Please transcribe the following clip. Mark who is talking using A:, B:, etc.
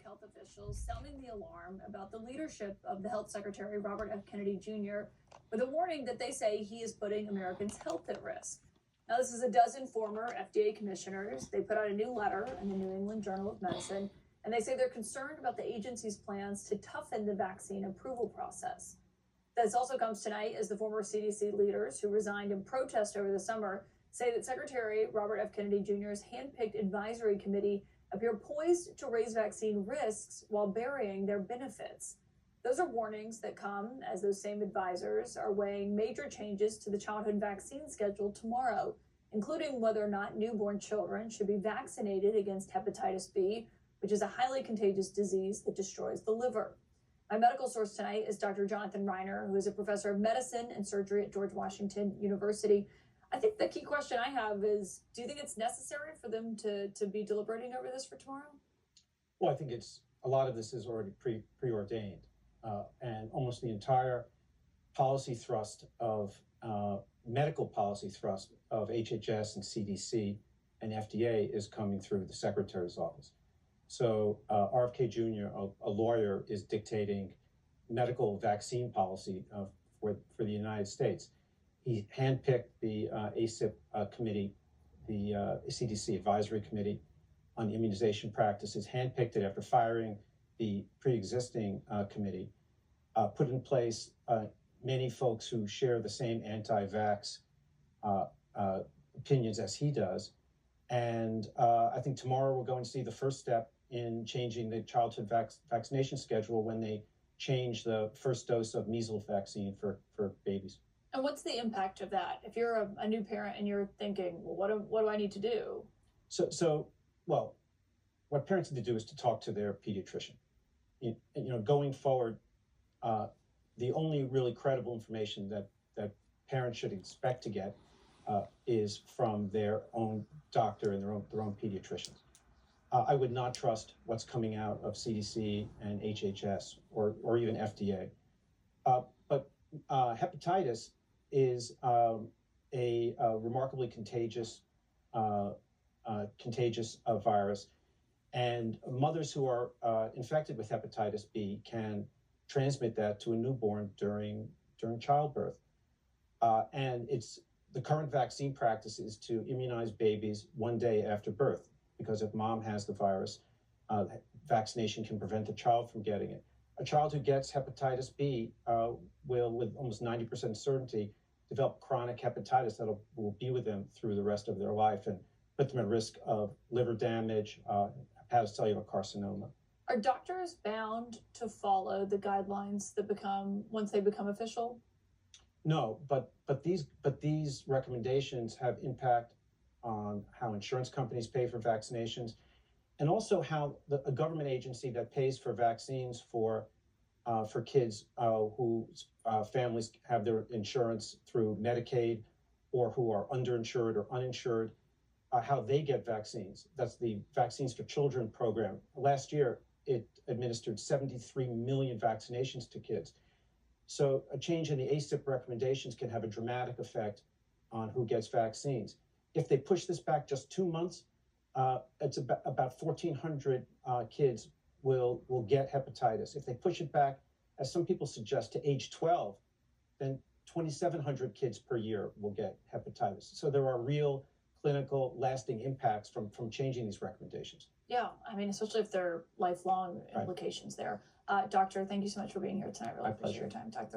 A: health officials sounding the alarm about the leadership of the health secretary, Robert F. Kennedy Jr., with a warning that they say he is putting Americans' health at risk. Now, this is a dozen former FDA commissioners. They put out a new letter in the New England Journal of Medicine, and they say they're concerned about the agency's plans to toughen the vaccine approval process. This also comes tonight as the former CDC leaders who resigned in protest over the summer say that Secretary Robert F. Kennedy Jr.'s handpicked advisory committee appear poised to raise vaccine risks while burying their benefits. Those are warnings that come as those same advisors are weighing major changes to the childhood vaccine schedule tomorrow, including whether or not newborn children should be vaccinated against hepatitis B, which is a highly contagious disease that destroys the liver. My medical source tonight is Dr. Jonathan Reiner, who is a professor of medicine and surgery at George Washington University. I think the key question I have is, do you think it's necessary for them to be deliberating over this for tomorrow?
B: Well, I think a lot of this is already preordained. And almost the entire policy thrust of medical policy thrust of HHS and CDC and FDA is coming through the Secretary's office. So RFK Jr., a lawyer, is dictating medical vaccine policy for the United States. He handpicked the ACIP committee, the CDC advisory committee on immunization practices, handpicked it after firing the pre-existing committee, put in place many folks who share the same anti-vax opinions as he does. And I think tomorrow we're going to see the first step in changing the childhood vaccination schedule when they change the first dose of measles vaccine for babies.
A: And what's the impact of that? If you're a new parent and you're thinking, well, what do I need to do?
B: Well, what parents need to do is to talk to their pediatrician. Going forward, the only really credible information that parents should expect to get is from their own doctor and their own pediatricians. I would not trust what's coming out of CDC and HHS or even FDA. But hepatitis is a remarkably contagious virus, and mothers who are infected with hepatitis B can transmit that to a newborn during childbirth. And the current vaccine practice is to immunize babies one day after birth, because if mom has the virus, vaccination can prevent the child from getting it. A child who gets hepatitis B will, with almost 90% certainty, develop chronic hepatitis that will be with them through the rest of their life and put them at risk of liver damage, hepatocellular carcinoma.
A: Are doctors bound to follow the guidelines that once they become official?
B: No, but these recommendations have impact on how insurance companies pay for vaccinations, and also how a government agency that pays for vaccines for kids whose families have their insurance through Medicaid or who are underinsured or uninsured, how they get vaccines. That's the Vaccines for Children program. Last year, it administered 73 million vaccinations to kids. So a change in the ACIP recommendations can have a dramatic effect on who gets vaccines. If they push this back just 2 months, it's about 1,400 kids will get hepatitis. If they push it back, as some people suggest, to age 12, then 2,700 kids per year will get hepatitis. So there are real clinical lasting impacts from changing these recommendations.
A: Yeah, I mean, especially if there are lifelong implications there. Doctor, thank you so much for being here tonight. Really appreciate your time. Dr.